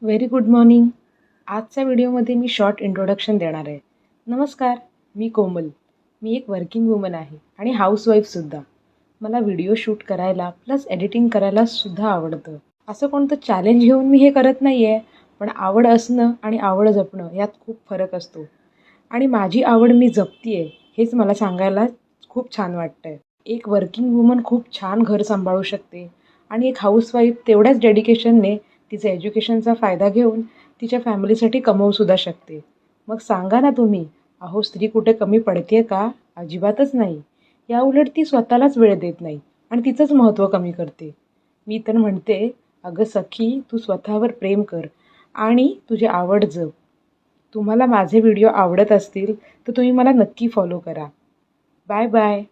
Very good morning. आजच्या व्हिडिओमध्ये मी short introduction देणार आहे. नमस्कार, मी कोमल. मी एक वर्किंग वुमन आहे आणि हाऊसवाईफसुद्धा. मला व्हिडिओ शूट करायला प्लस एडिटिंग करायला सुद्धा आवडतं. असं कोणतं चॅलेंज घेऊन मी हे करत नाही आहे, पण आवड असणं आणि आवड जपणं यात खूप फरक असतो. आणि माझी आवड मी जपते आहे हेच मला सांगायला खूप छान वाटतं आहे. एक वर्किंग वुमन खूप छान घर सांभाळू शकते आणि एक हाऊसवाईफ तेवढ्याच डेडिकेशनने तिचं एज्युकेशनचा फायदा घेऊन तिच्या फॅमिलीसाठी कमवूसुद्धा शकते. मग सांगा ना तुम्ही, अहो स्त्री कुठे कमी पडते का? अजिबातच नाही. याउलट ती स्वतःलाच वेळ देत नाही आणि तिचंच महत्त्व कमी करते. मी तर म्हणते, अगं सखी, तू स्वतःवर प्रेम कर आणि तुझी आवड जप. तुम्हाला माझे व्हिडिओ आवडत असतील तर तुम्ही मला नक्की फॉलो करा. Bye bye.